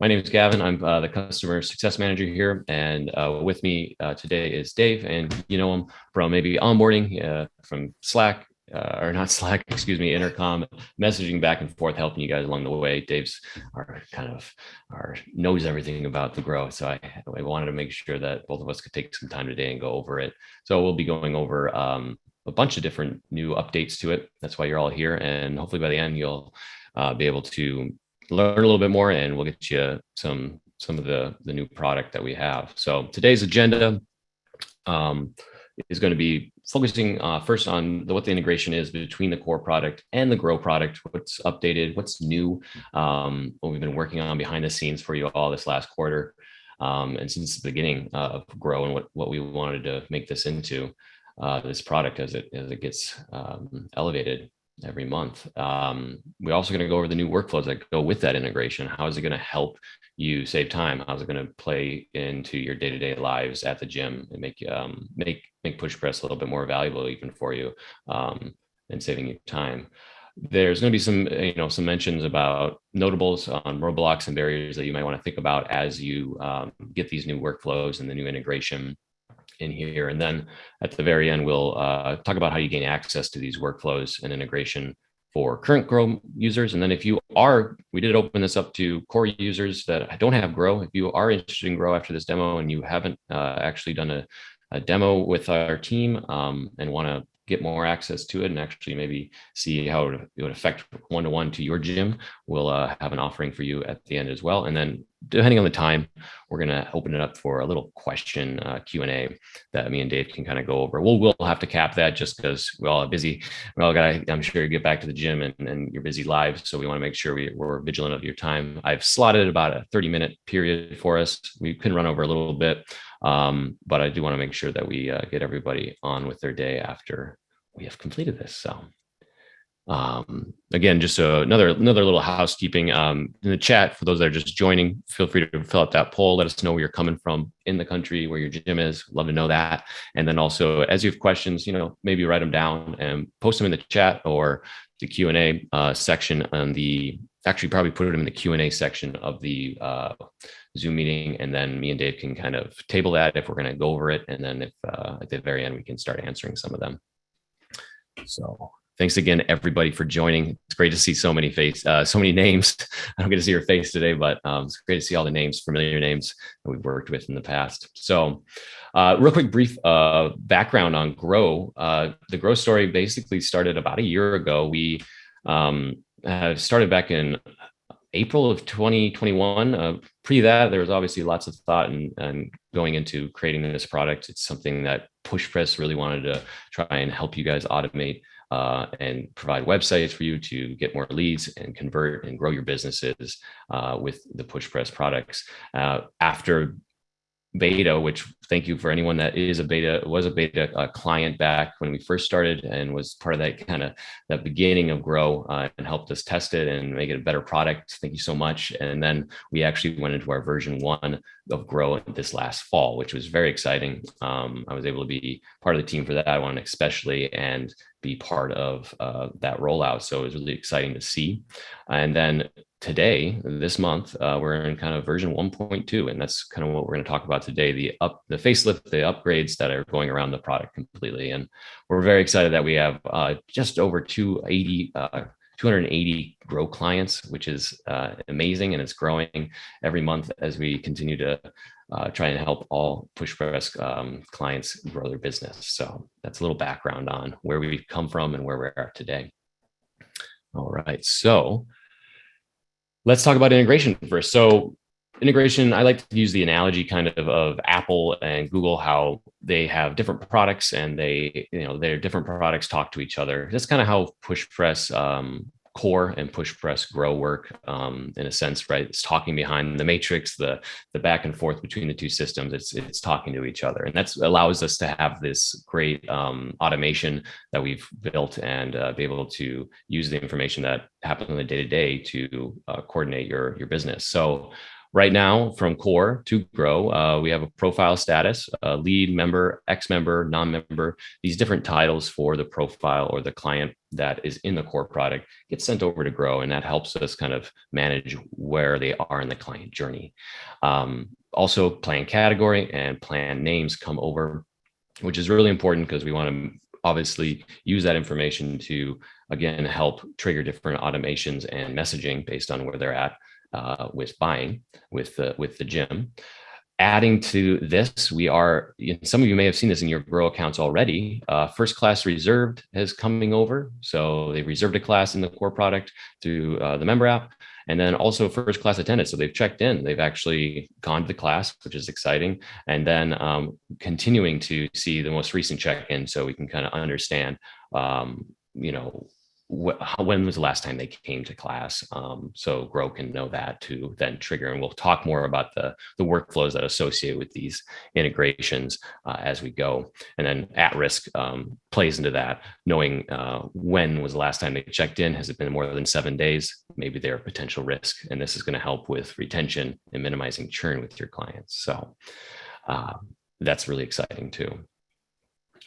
My name is Gavin. I'm the customer success manager here, and with me today is Dave, and you know him from maybe onboarding from Slack or not Slack, excuse me, Intercom, messaging back and forth, helping you guys along the way. Dave's our knows everything about the growth, so I wanted to make sure that both of us could take some time today and go over it. So we'll be going over a bunch of different new updates to it. That's why you're all here, and hopefully by the end you'll be able to learn a little bit more, and we'll get you some of the new product that we have. So today's agenda is going to be focusing first on what the integration is between the core product and the grow product, what's updated, what's new, what we've been working on behind the scenes for you all this last quarter, and since the beginning of grow, and what we wanted to make this into, this product as it gets elevated every month. We're also going to go over the new workflows that go with that integration. How is it going to help you save time? How's it going to play into your day-to-day lives at the gym and make PushPress a little bit more valuable even for you, and saving you time? There's going to be some mentions about notables on roadblocks and barriers that you might want to think about as you get these new workflows and the new integration in here. And then at the very end, we'll talk about how you gain access to these workflows and integration for current Grow users. And then we did open this up to core users that don't have Grow. If you are interested in Grow after this demo and you haven't actually done a demo with our team and want to get more access to it and actually maybe see how it would affect one-to-one to your gym, we'll have an offering for you at the end as well. And then depending on the time, we're going to open it up for a little question Q&A that me and Dave can kind of go over. We'll have to cap that just because we're all busy. We all got to, I'm sure, you get back to the gym and your busy lives. So we want to make sure we're vigilant of your time. I've slotted about a 30-minute period for us. We can run over a little bit, but I do want to make sure that we get everybody on with their day after we have completed this. So again, just another little housekeeping in the chat for those that are just joining. Feel free to fill out that poll. Let us know where you're coming from in the country, where your gym is. Love to know that. And then also, as you have questions, maybe write them down and post them in the chat or the Q&A section on actually probably put them in the Q&A section of the Zoom meeting, and then me and Dave can kind of table that if we're going to go over it, and then if at the very end we can start answering some of them. So thanks again, everybody, for joining. It's great to see so many names. I don't get to see your face today, but it's great to see all the names, familiar names that we've worked with in the past. So real quick, brief background on Grow. The Grow story basically started about a year ago. We started back in April of 2021. Pre that, there was obviously lots of thought and going into creating this product. It's something that PushPress really wanted to try and help you guys automate and provide websites for you to get more leads and convert and grow your businesses with the PushPress products. After beta, which thank you for anyone that was a beta client back when we first started and was part of that beginning of Grow and helped us test it and make it a better product. Thank you so much. And then we actually went into our version 1 of Grow this last fall, which was very exciting. I was able to be part of the team for that one especially, and be part of that rollout. So it was really exciting to see. And then this month, we're in kind of version 1.2, and that's kind of what we're going to talk about today, the facelift, the upgrades that are going around the product completely. And we're very excited that we have just over 280 Grow clients, which is amazing, and it's growing every month as we continue to try and help all PushPress clients grow their business. So that's a little background on where we've come from and where we are today. All right, so let's talk about integration first. So integration, I like to use the analogy kind of Apple and Google, how they have different products and their different products talk to each other. That's kind of how PushPress Core and PushPress Grow work in a sense, right? It's talking behind the matrix, the back and forth between the two systems. It's talking to each other, and that allows us to have this great automation that we've built and be able to use the information that happens on the day-to-day to coordinate your business. So Right now, from core to grow, we have a profile status, lead, member, ex-member, non-member. These different titles for the profile or the client that is in the core product gets sent over to grow, and that helps us kind of manage where they are in the client journey. Also, plan category and plan names come over, which is really important because we want to obviously use that information to, again, help trigger different automations and messaging based on where they're at with buying with the gym. Adding to this, we are, some of you may have seen this in your grow accounts already. First class reserved is coming over. So they reserved a class in the core product through the member app. And then also first class attendance. So they've checked in, they've actually gone to the class, which is exciting. And then continuing to see the most recent check-in so we can kind of understand, when was the last time they came to class? So Grow can know that to then trigger, and we'll talk more about the workflows that associate with these integrations as we go. And then at risk plays into that, knowing when was the last time they checked in. Has it been more than 7 days? Maybe they're a potential risk, and this is going to help with retention and minimizing churn with your clients. So that's really exciting too.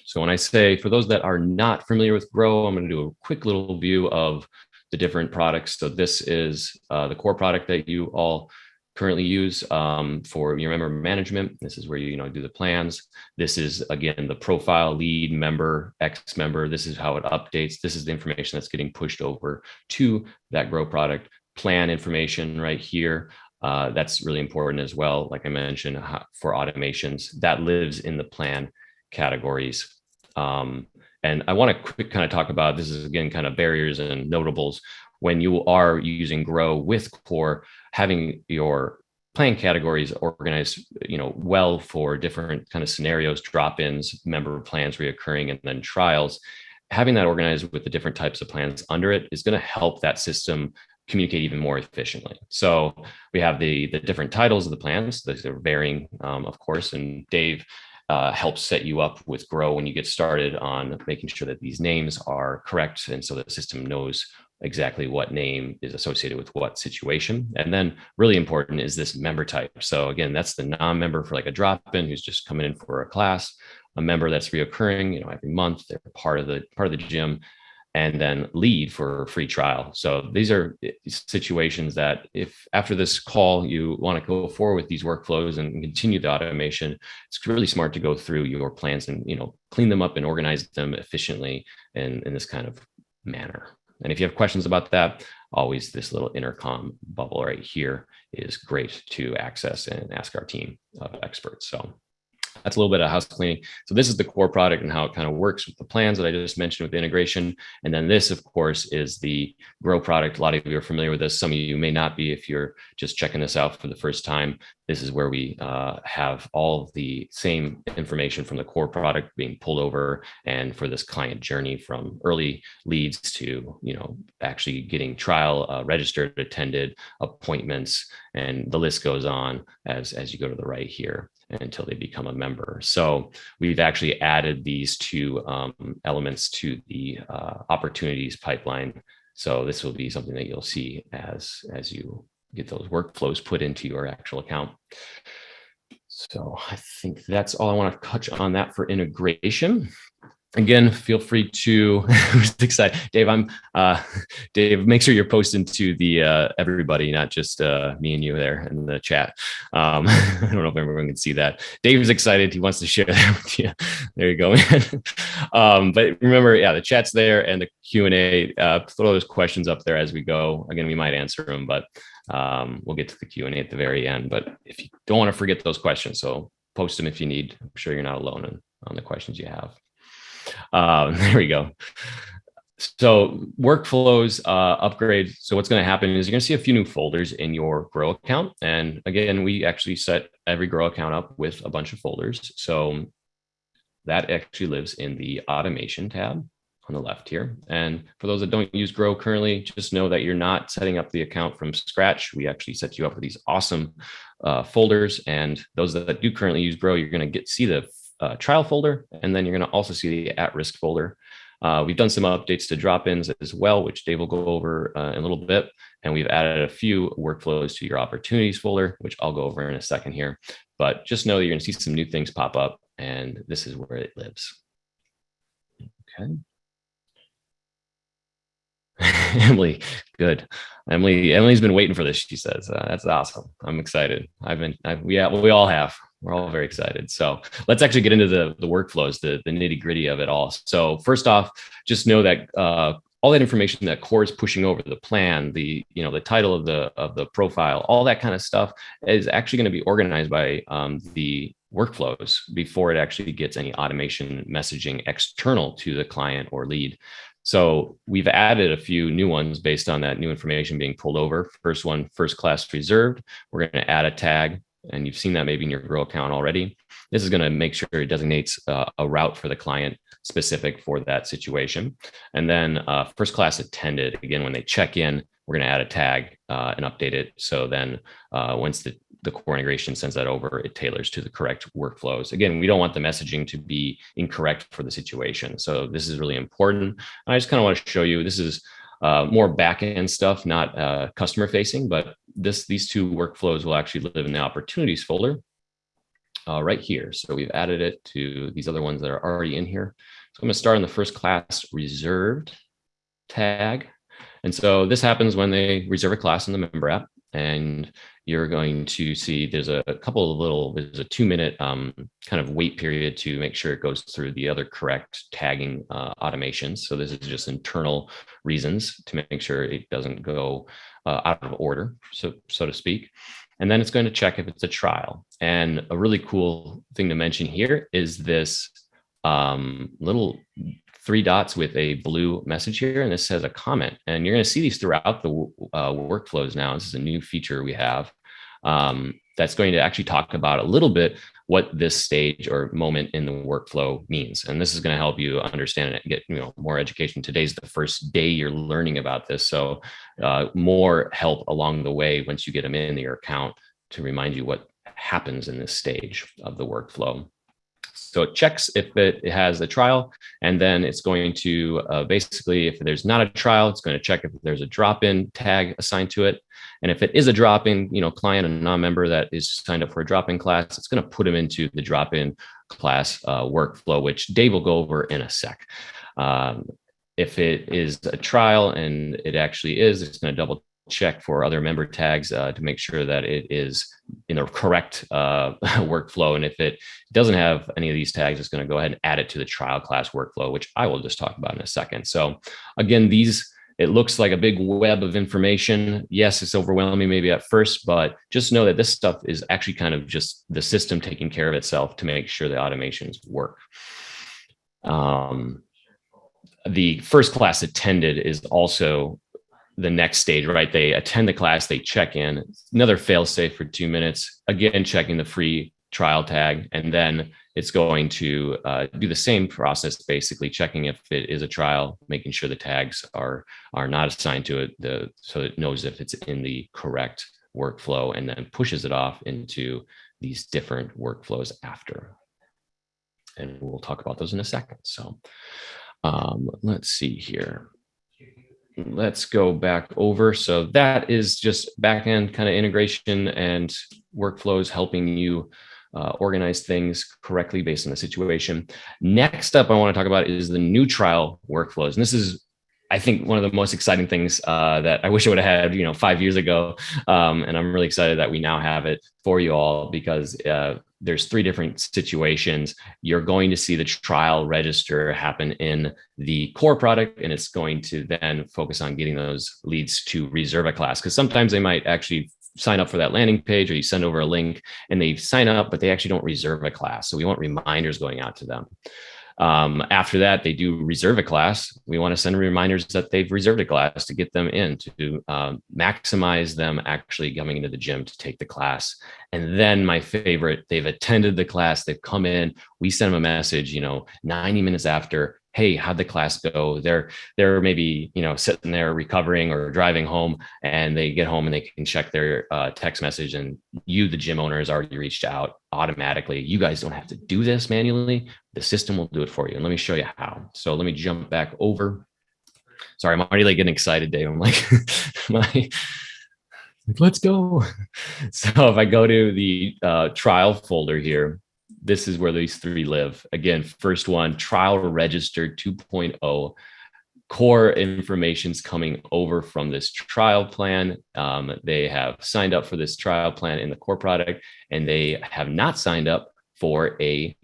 So when I say, for those that are not familiar with Grow, I'm going to do a quick little view of the different products. So this is the core product that you all currently use for your member management. This is where you do the plans. This is, again, the profile, lead, member, ex-member. This is how it updates. This is the information that's getting pushed over to that Grow product. Plan information right here. That's really important as well. Like I mentioned, for automations, that lives in the plan categories. And I want to quick kind of talk about, this is again kind of barriers and notables when you are using Grow with Core, having your plan categories organized, well for different kind of scenarios, drop-ins, member plans, reoccurring, and then trials. Having that organized with the different types of plans under it is going to help that system communicate even more efficiently. So we have the different titles of the plans. They're varying, of course, and Dave helps set you up with Grow when you get started on making sure that these names are correct. And so the system knows exactly what name is associated with what situation. And then really important is this member type. So again, that's the non-member for like a drop-in who's just coming in for a class, a member that's reoccurring, every month, they're part of the gym, and then lead for free trial. So these are situations that if after this call, you want to go forward with these workflows and continue the automation, it's really smart to go through your plans and, clean them up and organize them efficiently in this kind of manner. And if you have questions about that, always this little intercom bubble right here is great to access and ask our team of experts. So that's a little bit of house cleaning. So this is the core product and how it kind of works with the plans that I just mentioned with the integration. And then this, of course, is the Grow product. A lot of you are familiar with this. Some of you may not be if you're just checking this out for the first time. This is where we have all of the same information from the core product being pulled over, and for this client journey from early leads to, actually getting trial registered, attended, appointments, and the list goes on as you go to the right here until they become a member. So we've actually added these two elements to the opportunities pipeline. So this will be something that you'll see as you get those workflows put into your actual account. So I think that's all I want to touch on that for integration. Again, feel free to, who's excited? Dave, Dave, make sure you're posting to the everybody, not just me and you there in the chat. I don't know if everyone can see that. Dave is excited. He wants to share that with you. There you go. But remember, the chat's there and the Q&A, throw those questions up there as we go. Again, we might answer them, but we'll get to the Q&A at the very end. But if you don't want to forget those questions, so post them if you need. I'm sure you're not alone on the questions you have. There we go. So workflows upgrade. So what's going to happen is you're going to see a few new folders in your Grow account. And again, we actually set every Grow account up with a bunch of folders. So that actually lives in the automation tab on the left here. And for those that don't use Grow currently, just know that you're not setting up the account from scratch. We actually set you up with these awesome folders. And those that do currently use Grow, you're going to see the trial folder, and then you're going to also see the at-risk folder. We've done some updates to drop-ins as well, which Dave will go over in a little bit. And we've added a few workflows to your opportunities folder, which I'll go over in a second here. But just know that you're going to see some new things pop up, and this is where it lives. Okay. Emily, good. Emily's been waiting for this. She says, "That's awesome. I'm excited. We all have. We're all very excited." So let's actually get into the workflows, the nitty gritty of it all. So first off, just know that all that information that Core is pushing over, the plan, the title of the profile, all that kind of stuff is actually going to be organized by the workflows before it actually gets any automation messaging external to the client or lead. So we've added a few new ones based on that new information being pulled over. First one, first class reserved. We're going to add a tag, and you've seen that maybe in your Grow account already. This is going to make sure it designates a route for the client specific for that situation. And then first class attended. Again, when they check in, we're going to add a tag and update it. So then once the Core integration sends that over, it tailors to the correct workflows. Again, we don't want the messaging to be incorrect for the situation. So this is really important. I just kind of want to show you, this is more back-end stuff, not customer facing, but these two workflows will actually live in the opportunities folder right here. So we've added it to these other ones that are already in here. So I'm going to start in the first class reserved tag. And so this happens when they reserve a class in the member app, and you're going to see there's a 2-minute kind of wait period to make sure it goes through the other correct tagging automations. So this is just internal reasons to make sure it doesn't go out of order, so to speak. And then it's going to check if it's a trial. And a really cool thing to mention here is this little 3 dots with a blue message here, and this says a comment. And you're going to see these throughout the workflows now. This is a new feature we have that's going to actually talk about a little bit what this stage or moment in the workflow means. And this is going to help you understand it and get more education. Today's the first day you're learning about this. So more help along the way once you get them in your account to remind you what happens in this stage of the workflow. So it checks if it has a trial, and then it's going to basically, if there's not a trial, it's going to check if there's a drop-in tag assigned to it. And if it is a drop-in, client, a non-member that is signed up for a drop-in class, it's going to put them into the drop-in class workflow, which Dave will go over in a sec. If it is a trial and it actually is, it's going to double check for other member tags to make sure that it is in the correct workflow. And if it doesn't have any of these tags, it's going to go ahead and add it to the trial class workflow, which I will just talk about in a second. So again, it looks like a big web of information. Yes, it's overwhelming maybe at first, but just know that this stuff is actually kind of just the system taking care of itself to make sure the automations work. The first class attended is also the next stage, right? They attend the class, they check in, another fail safe for 2 minutes, again, checking the free trial tag. And then it's going to do the same process, basically checking if it is a trial, making sure the tags are not assigned to it, so it knows if it's in the correct workflow, and then pushes it off into these different workflows after. And we'll talk about those in a second. So let's see here. Let's go back over. So that is just back-end kind of integration and workflows helping you organize things correctly based on the situation. Next up, I want to talk about is the new trial workflows. And this is, I think, one of the most exciting things that I wish I would have had, 5 years ago. And I'm really excited that we now have it for you all, because there's 3 different situations. You're going to see the trial register happen in the core product, and it's going to then focus on getting those leads to reserve a class. Because sometimes they might actually sign up for that landing page, or you send over a link and they sign up, but they actually don't reserve a class. So we want reminders going out to them. After that, they do reserve a class. We want to send reminders that they've reserved a class to get them in, to maximize them actually coming into the gym to take the class. And then my favorite, they've attended the class, they've come in, we send them a message, 90 minutes after, hey, how'd the class go? They're maybe, sitting there recovering or driving home, and they get home and they can check their text message, and the gym owner, has already reached out automatically. You guys don't have to do this manually. The system will do it for you. And let me show you how. So let me jump back over. Sorry, I'm already like getting excited, Dave. I'm like, let's go. So if I go to the trial folder here, this is where these three live. Again, first one, trial registered 2.0. Core information's coming over from this trial plan. They have signed up for this trial plan in the core product, and they have not signed up for a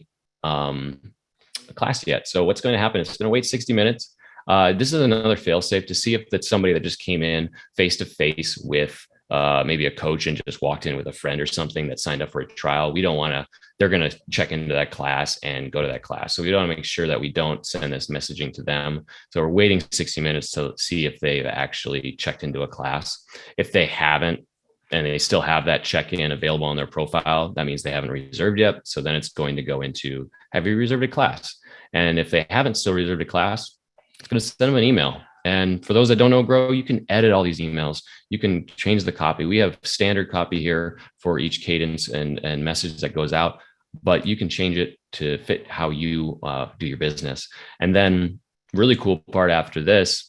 class yet. So what's going to happen is it's going to wait 60 minutes. This is another fail-safe to see if that's somebody that just came in face-to-face with maybe a coach and just walked in with a friend or something that signed up for a trial. We don't want to, they're going to check into that class and go to that class. So we want to make sure that we don't send this messaging to them. So we're waiting 60 minutes to see if they've actually checked into a class. If they haven't, and they still have that check-in available on their profile, that means they haven't reserved yet. So then it's going to go into, have you reserved a class? And if they haven't still reserved a class, it's going to send them an email. And for those that don't know Grow, you can edit all these emails. You can change the copy. We have standard copy here for each cadence and message that goes out, but you can change it to fit how you do your business. And then really cool part after this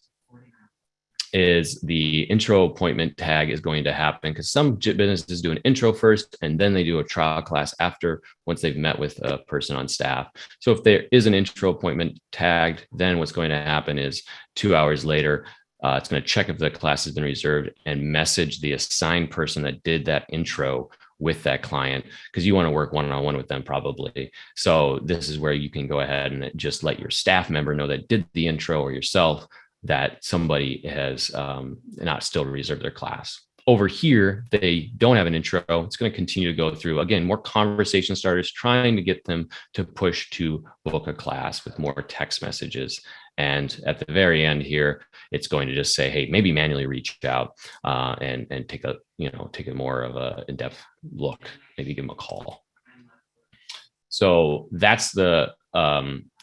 is the intro appointment tag is going to happen, because some businesses do an intro first and then they do a trial class after, once they've met with a person on staff. So if there is an intro appointment tagged, then what's going to happen is 2 hours later, it's going to check if the class has been reserved and message the assigned person that did that intro with that client, because you want to work one-on-one with them probably. So this is where you can go ahead and just let your staff member know that did the intro, or yourself, that somebody has not still reserved their class. Over here, they don't have an intro. It's going to continue to go through, again, more conversation starters, trying to get them to push to book a class with more text messages. And at the very end here, it's going to just say, hey, maybe manually reach out and take a more of a in-depth look, maybe give them a call. So that's the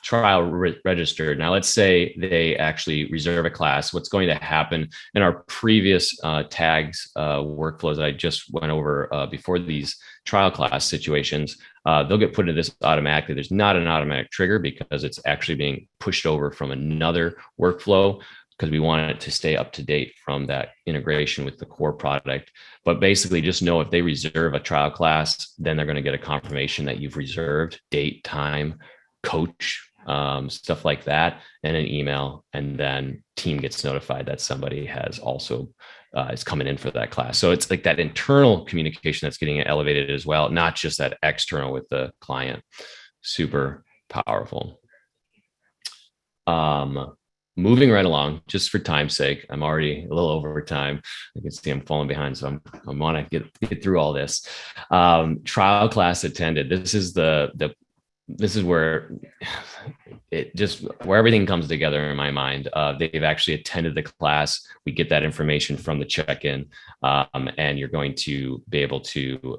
trial registered. Now, let's say they actually reserve a class. What's going to happen in our previous tags workflows that I just went over before these trial class situations, they'll get put into this automatically. There's not an automatic trigger because it's actually being pushed over from another workflow, because we want it to stay up to date from that integration with the core product. But basically, just know if they reserve a trial class, then they're going to get a confirmation that you've reserved, date, time, coach, stuff like that, and an email. And then team gets notified that somebody has also is coming in for that class. So it's like that internal communication that's getting elevated as well, not just that external with the client. Super powerful. Moving right along, just for time's sake, I'm already a little over time. I can see I'm falling behind, so I want to get through all this. Trial class attended. This is where where everything comes together in my mind. They've actually attended the class. We get that information from the check-in, and you're going to be able to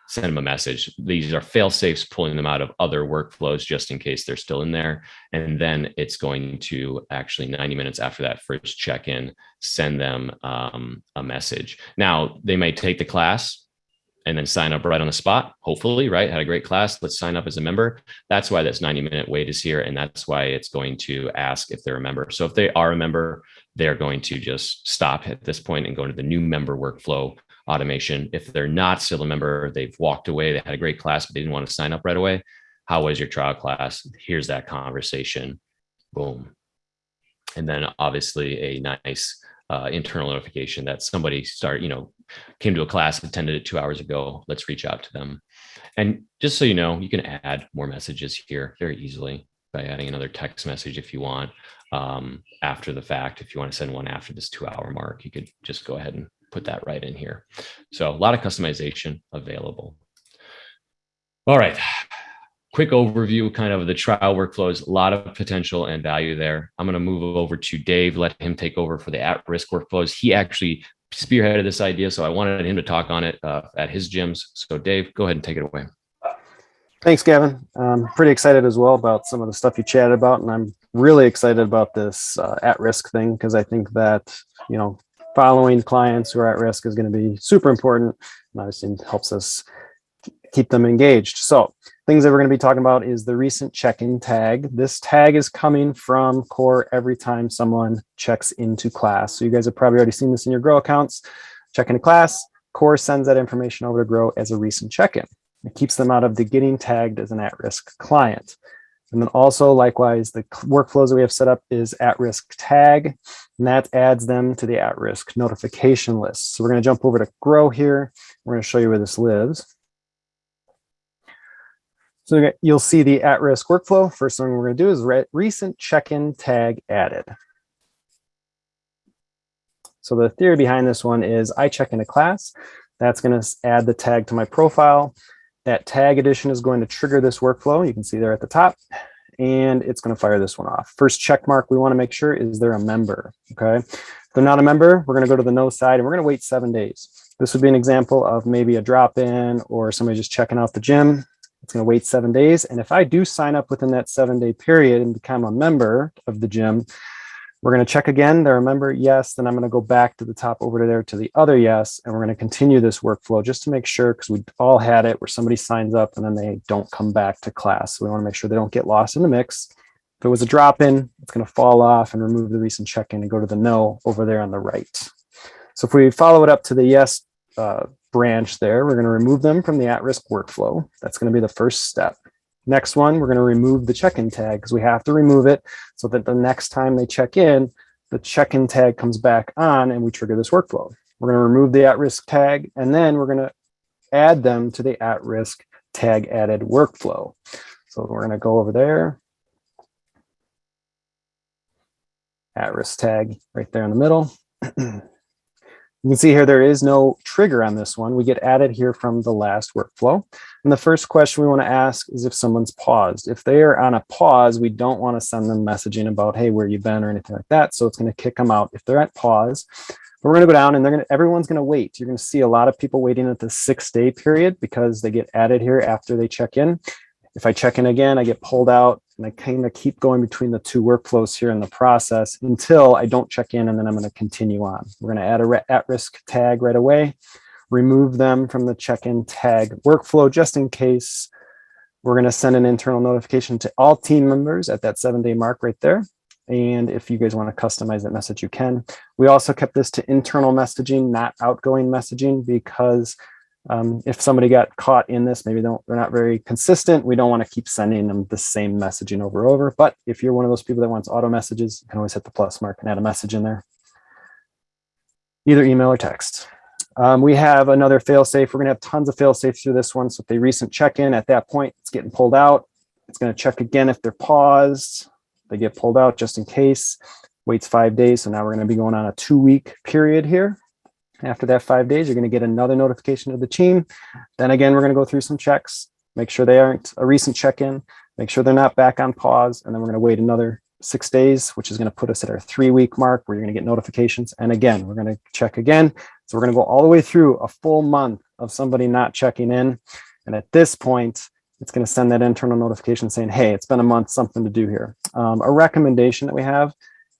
send them a message. These are fail-safes, pulling them out of other workflows just in case they're still in there. And then it's going to actually 90 minutes after that first check-in, send them a message. Now, they may take the class and then sign up right on the spot. Hopefully, right? Had a great class. Let's sign up as a member. That's why this 90-minute wait is here. And that's why it's going to ask if they're a member. So if they are a member, they're going to just stop at this point and go to the new member workflow automation. If they're not still a member, they've walked away, they had a great class, but they didn't want to sign up right away. How was your trial class? Here's that conversation. Boom. And then obviously a nice internal notification that somebody came to a class, attended it 2 hours ago. Let's reach out to them. And just so you know, you can add more messages here very easily by adding another text message if you want after the fact. If you want to send one after this 2 hour mark, you could just go ahead and put that right in here. So a lot of customization available. All right. Quick overview kind of the trial workflows, a lot of potential and value there. I'm going to move over to Dave, let him take over for the at-risk workflows. He actually spearheaded this idea, so I wanted him to talk on it at his gyms. So Dave, go ahead and take it away. Thanks, Gavin. I'm pretty excited as well about some of the stuff you chatted about, and I'm really excited about this at-risk thing, because I think that, following clients who are at risk is going to be super important, and obviously helps us keep them engaged. So things that we're going to be talking about is the recent check-in tag. This tag is coming from Core every time someone checks into class. So you guys have probably already seen this in your Grow accounts. Check into class, Core sends that information over to Grow as a recent check-in. It keeps them out of the getting tagged as an at-risk client. And then also, likewise, the workflows that we have set up is at-risk tag, and that adds them to the at-risk notification list. So we're going to jump over to Grow here. We're going to show you where this lives. So you'll see the at-risk workflow. First thing we're going to do is recent check-in tag added. So the theory behind this one is I check into class. That's going to add the tag to my profile. That tag addition is going to trigger this workflow. You can see there at the top, and it's going to fire this one off. First check mark we want to make sure is they're a member. Okay. If they're not a member, we're going to go to the no side and we're going to wait 7 days. This would be an example of maybe a drop-in or somebody just checking out the gym. It's going to wait 7 days. And if I do sign up within that 7-day period and become a member of the gym, we're going to check again. They're a member, yes. Then I'm going to go back to the top over to there to the other yes. And we're going to continue this workflow just to make sure, because we all had it where somebody signs up and then they don't come back to class. So we want to make sure they don't get lost in the mix. If it was a drop-in, it's going to fall off and remove the recent check-in and go to the no over there on the right. So if we follow it up to the yes branch there, we're going to remove them from the at-risk workflow. That's going to be the first step. Next one, we're going to remove the check-in tag, because we have to remove it so that the next time they check in, the check-in tag comes back on and we trigger this workflow. We're going to remove the at-risk tag, and then we're going to add them to the at-risk tag added workflow. So we're going to go over there. At-risk tag right there in the middle. You can see here there is no trigger on this one. We get added here from the last workflow. And the first question we want to ask is if someone's paused. If they are on a pause, we don't want to send them messaging about, hey, where you been or anything like that. So it's going to kick them out if they're at pause. We're going to go down and everyone's going to wait. You're going to see a lot of people waiting at the 6-day period because they get added here after they check in. If I check in again, I get pulled out, and I kind of keep going between the two workflows here in the process until I don't check in, and then I'm going to continue on. We're going to add a at-risk tag right away, remove them from the check-in tag workflow just in case. We're going to send an internal notification to all team members at that 7-day mark right there. And if you guys want to customize that message, you can. We also kept this to internal messaging, not outgoing messaging, because if somebody got caught in this, maybe they're not very consistent, we don't want to keep sending them the same messaging over and over. But if you're one of those people that wants auto messages, you can always hit the plus mark and add a message in there, either email or text. We have another fail-safe. We're going to have tons of fail-safes through this one. So if they recent check-in, at that point, it's getting pulled out. It's going to check again if they're paused. They get pulled out just in case. Waits 5 days. So now we're going to be going on a 2-week period here. After that 5 days, you're going to get another notification to the team. Then again, we're going to go through some checks, make sure they aren't a recent check-in, make sure they're not back on pause. And then we're going to wait another 6 days, which is going to put us at our 3-week mark where you're going to get notifications. And again, we're going to check again. So we're going to go all the way through a full month of somebody not checking in. And at this point, it's going to send that internal notification saying, hey, it's been a month, something to do here. A recommendation that we have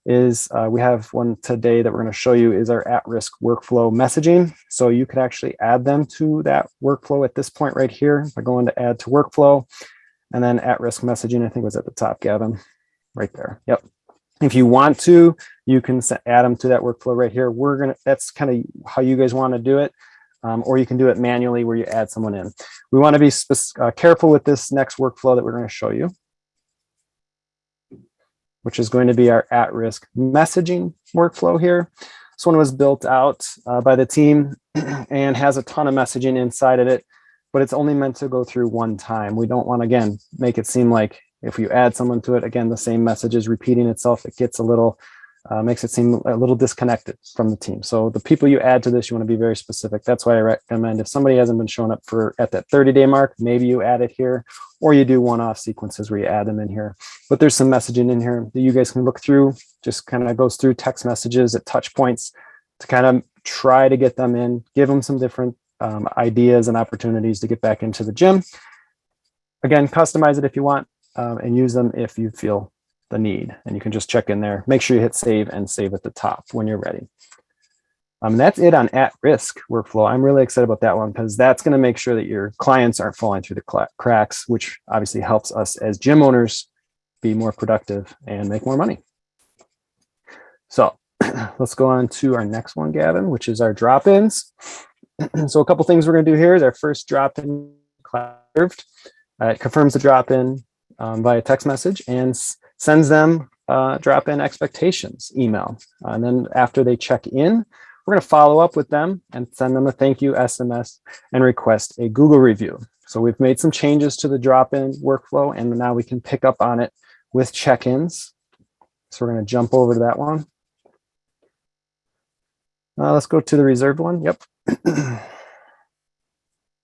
is we have one today that we're going to show you is our at-risk workflow messaging. So you could actually add them to that workflow at this point right here by going to add to workflow, and then at-risk messaging, I think was at the top, Gavin, right there. Yep. If you want to, you can add them to that workflow right here. That's kind of how you guys want to do it. Or you can do it manually where you add someone in. We want to be careful with this next workflow that we're going to show you, which is going to be our at-risk messaging workflow here. This one was built out by the team and has a ton of messaging inside of it, but it's only meant to go through one time. We don't want to, again, make it seem like if you add someone to it, again, the same message is repeating itself. It gets a little, makes it seem a little disconnected from the team. So the people you add to this, you want to be very specific. That's why I recommend if somebody hasn't been showing up at that 30-day mark, maybe you add it here, or you do one-off sequences where you add them in here. But there's some messaging in here that you guys can look through. Just kind of goes through text messages at touch points to kind of try to get them in, give them some different ideas and opportunities to get back into the gym. Again, customize it if you want, and use them if you feel the need, and you can just check in there. Make sure you hit save and save at the top when you're ready. That's it on at-risk workflow. I'm really excited about that one because that's going to make sure that your clients aren't falling through the cracks, which obviously helps us as gym owners be more productive and make more money. So let's go on to our next one, Gavin, which is our drop-ins. So a couple things we're going to do here is our first drop-in served. It confirms the drop-in via text message and sends them drop-in expectations email. And then after they check in, we're going to follow up with them and send them a thank you SMS and request a Google review. So we've made some changes to the drop-in workflow, and now we can pick up on it with check-ins. So we're going to jump over to that one. Let's go to the reserved one. Yep.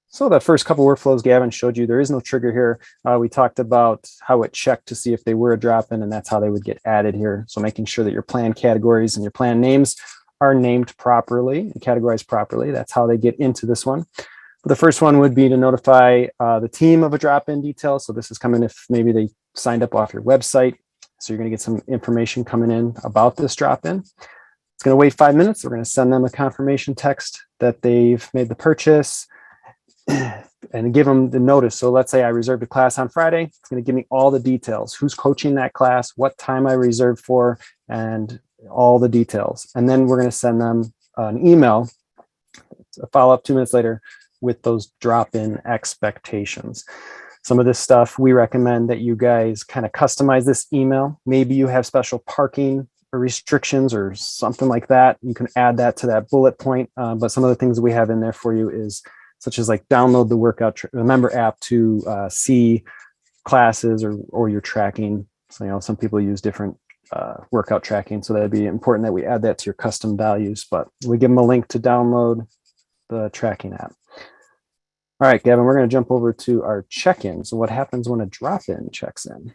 So the first couple workflows Gavin showed you, there is no trigger here. We talked about how it checked to see if they were a drop-in, and that's how they would get added here. So making sure that your plan categories and your plan names are named properly and categorized properly. That's how they get into this one. But the first one would be to notify the team of a drop-in detail. So this is coming if maybe they signed up off your website. So you're going to get some information coming in about this drop-in. It's going to wait 5 minutes. We're going to send them a confirmation text that they've made the purchase and give them the notice. So let's say I reserved a class on Friday. It's going to give me all the details, who's coaching that class, what time I reserved for, and all the details. And then we're going to send them an email, a follow-up 2 minutes later with those drop-in expectations. Some of this stuff, we recommend that you guys kind of customize this email. Maybe you have special parking or restrictions or something like that. You can add that to that bullet point. But some of the things we have in there for you is such as like download the member app to see classes or your tracking. So, some people use different workout tracking. So that'd be important that we add that to your custom values, but we give them a link to download the tracking app. All right, Gavin, we're going to jump over to our check-in. So what happens when a drop-in checks in?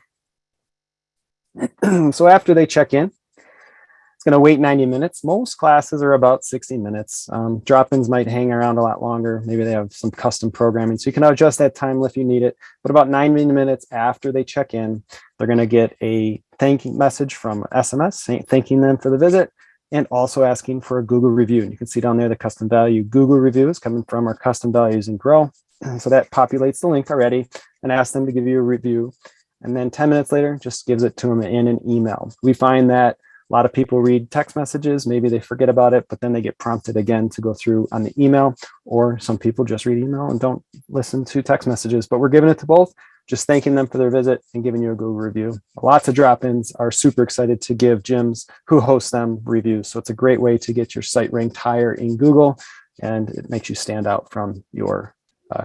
So after they check in, it's going to wait 90 minutes. Most classes are about 60 minutes. Drop-ins might hang around a lot longer. Maybe they have some custom programming. So you can adjust that time if you need it. But about 90 minutes after they check in, they're going to get a thank you message from SMS thanking them for the visit and also asking for a Google review. And you can see down there the custom value Google review is coming from our custom values and grow. So that populates the link already and asks them to give you a review. And then 10 minutes later, just gives it to them in an email. We find that a lot of people read text messages, maybe they forget about it, but then they get prompted again to go through on the email, or some people just read email and don't listen to text messages, but we're giving it to both, just thanking them for their visit and giving you a Google review. Lots of drop-ins are super excited to give gyms who host them reviews. So it's a great way to get your site ranked higher in Google, and it makes you stand out from your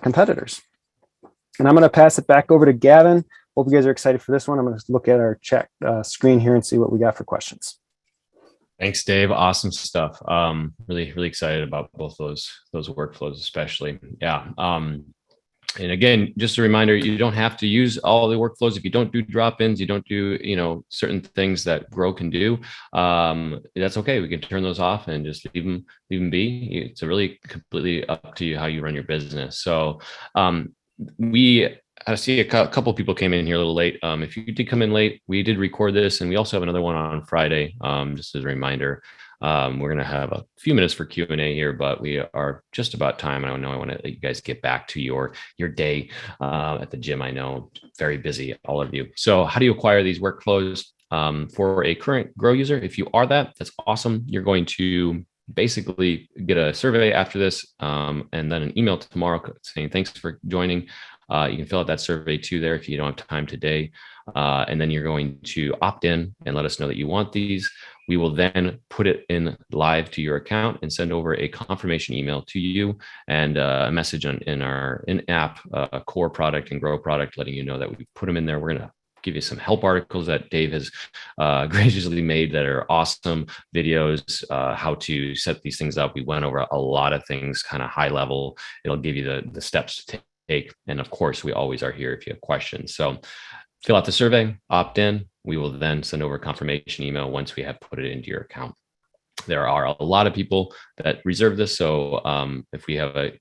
competitors. And I'm going to pass it back over to Gavin. Hope you guys are excited for this one. I'm going to look at our chat screen here and see what we got for questions. Thanks, Dave. Awesome stuff. Really, really excited about both those workflows, especially. Yeah. And again, just a reminder, you don't have to use all the workflows. If you don't do drop-ins, you don't do, certain things that Grow can do. That's okay. We can turn those off and just leave them be. It's really completely up to you how you run your business. So I see a couple people came in here a little late. If you did come in late, we did record this, and we also have another one on Friday. Just as a reminder, we're going to have a few minutes for Q&A here, but we are just about time. I know I want to let you guys get back to your day at the gym. I know, very busy, all of you. So how do you acquire these workflows for a current Grow user? If you are that's awesome. You're going to basically get a survey after this, and then an email tomorrow saying thanks for joining. You can fill out that survey too there if you don't have time today. And then you're going to opt in and let us know that you want these. We will then put it in live to your account and send over a confirmation email to you and a message in our in-app core product and Grow product, letting you know that we put them in there. We're going to give you some help articles that Dave has graciously made that are awesome videos, how to set these things up. We went over a lot of things, kind of high level. It'll give you the steps to take. And of course, we always are here if you have questions. So fill out the survey, opt in. We will then send over a confirmation email once we have put it into your account. There are a lot of people that reserve this. So if we have it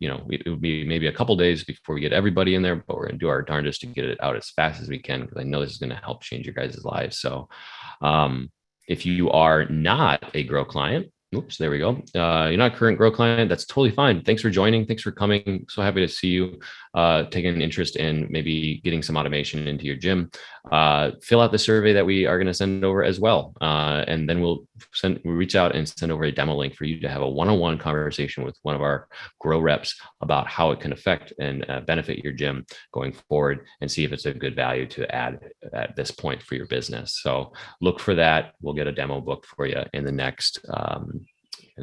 would be maybe a couple days before we get everybody in there, but we're going to do our darndest to get it out as fast as we can, because I know this is going to help change your guys' lives. So if you are not a Grow client, oops, there we go. You're not a current Grow client, that's totally fine. Thanks for joining. Thanks for coming. So happy to see you taking an interest in maybe getting some automation into your gym. Fill out the survey that we are going to send over as well. And then we'll reach out and send over a demo link for you to have a one-on-one conversation with one of our Grow reps about how it can affect and benefit your gym going forward, and see if it's a good value to add at this point for your business. So look for that. We'll get a demo booked for you in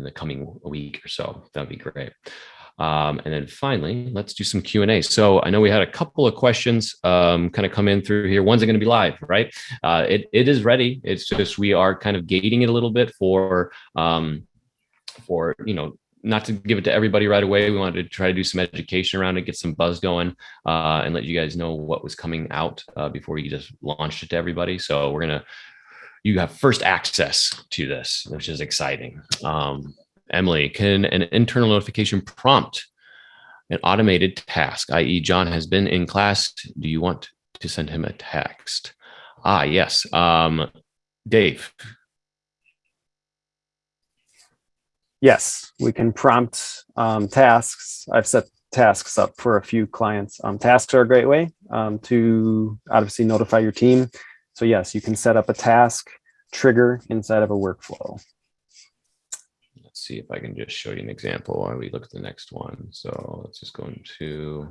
the coming week or so. That'd be great. And then finally, let's do some Q&A. So I know we had a couple of questions kind of come in through here. One's going to be live, right? It is ready. It's just we are kind of gating it a little bit for not to give it to everybody right away. We wanted to try to do some education around it, get some buzz going, and let you guys know what was coming out before we just launched it to everybody. So you have first access to this, which is exciting. Emily, can an internal notification prompt an automated task, i.e. John has been in class, do you want to send him a text? Yes. Dave. Yes, we can prompt tasks. I've set tasks up for a few clients. Tasks are a great way to obviously notify your team. So yes, you can set up a task trigger inside of a workflow. Let's see if I can just show you an example while we look at the next one. So let's just go into.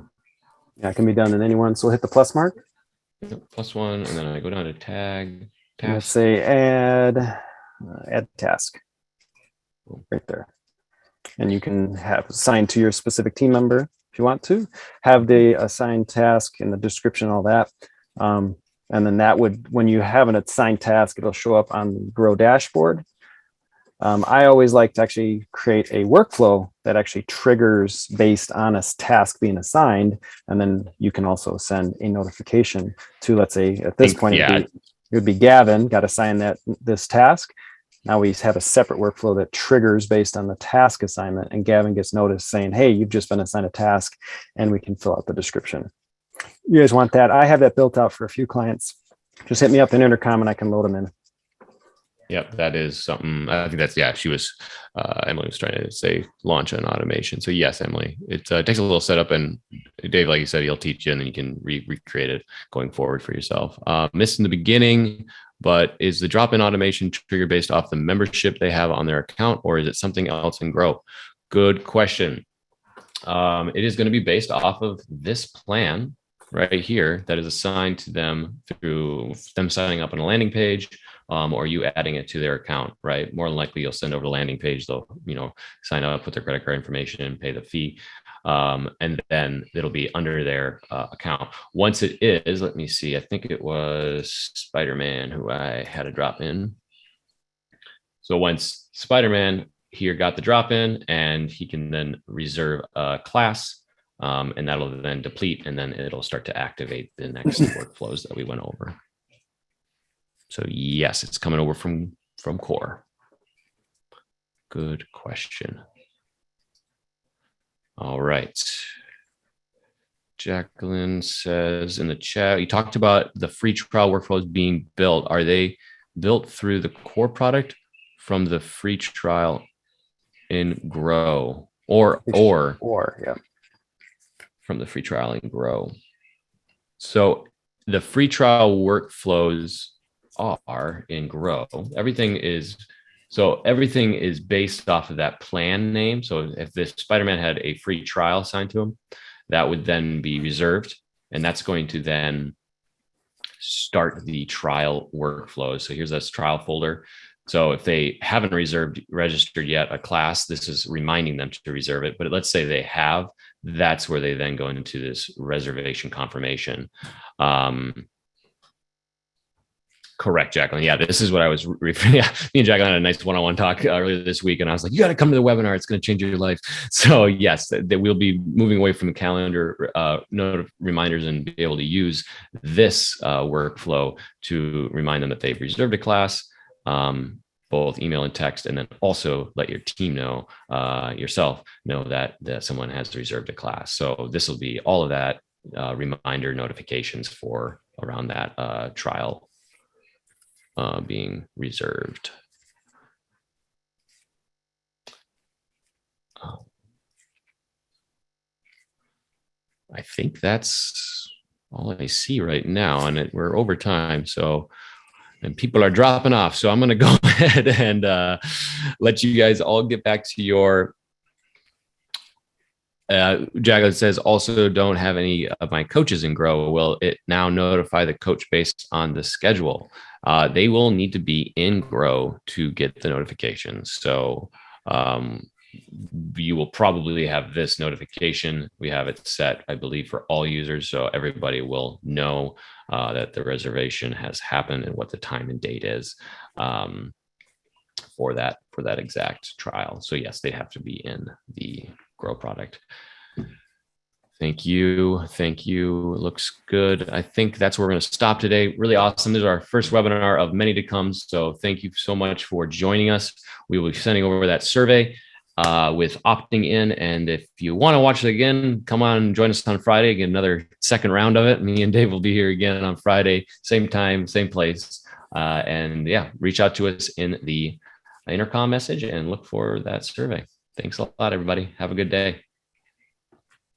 Yeah, it can be done in anyone. So hit the plus mark. +1, and then I go down to tag. Let's say add task right there. And you can have assigned to your specific team member if you want to. Have the assigned task in the description, all that. And then that would, when you have an assigned task, it'll show up on the Grow dashboard. I always like to actually create a workflow that actually triggers based on a task being assigned. And then you can also send a notification to, let's say at this point, it would be Gavin got assigned this task. Now we have a separate workflow that triggers based on the task assignment, and Gavin gets notice saying, hey, you've just been assigned a task, and we can fill out the description. You guys want that? I have that built out for a few clients. Just hit me up in Intercom and I can load them in. Yep, that is something. I think that's, she was, Emily was trying to say launch an automation. So yes, Emily, it takes a little setup, and Dave, like you said, he'll teach you, and then you can recreate it going forward for yourself. Missed in the beginning, but is the drop-in automation trigger based off the membership they have on their account, or is it something else in Grow? Good question. It is going to be based off of this plan right here that is assigned to them through them signing up on a landing page, or you adding it to their account, right? More than likely, you'll send over the landing page. They'll, sign up with their credit card information and pay the fee. And then it'll be under their account. Once it is, let me see, I think it was Spider-Man who I had a drop in. So once Spider-Man here got the drop in, and he can then reserve a class, and that'll then deplete, and then it'll start to activate the next workflows that we went over. So yes, it's coming over from Core. Good question. All right. Jacqueline says in the chat, you talked about the free trial workflows being built. Are they built through the Core product from the free trial in Grow, or yeah, from the free trial in Grow? So the free trial workflows are in Grow. Everything is based off of that plan name. So if this Spider-Man had a free trial assigned to him, that would then be reserved, and that's going to then start the trial workflows. So here's this trial folder. So if they haven't registered yet a class, this is reminding them to reserve it. But let's say they have, that's where they then go into this reservation confirmation. Correct, Jacqueline. Yeah, this is what I was referring. Yeah, me and Jacqueline had a nice one-on-one talk earlier this week, and I was like, "You got to come to the webinar; it's going to change your life." So yes, that we'll be moving away from the calendar reminders and be able to use this workflow to remind them that they've reserved a class. both email and text, and then also let your team know, yourself know that someone has reserved a class. So this will be all of that reminder notifications for around that trial being reserved. I think that's all I see right now, and we're over time. So, and people are dropping off. So I'm going to go ahead and let you guys all get back to your. Jacqueline says, also don't have any of my coaches in Grow. Will it now notify the coach based on the schedule? They will need to be in Grow to get the notifications. So you will probably have this notification. We have it set, I believe, for all users. So everybody will know that the reservation has happened and what the time and date is for that exact trial. So yes, they have to be in the Grow product. Thank you. Looks good. I think that's where we're going to stop today. Really awesome. This is our first webinar of many to come. So thank you so much for joining us. We will be sending over that survey with opting in. And if you want to watch it again, come on and join us on Friday. Get another second round of it. Me and Dave will be here again on Friday, same time, same place. And yeah, reach out to us in the intercom message and look for that survey. Thanks a lot, everybody. Have a good day.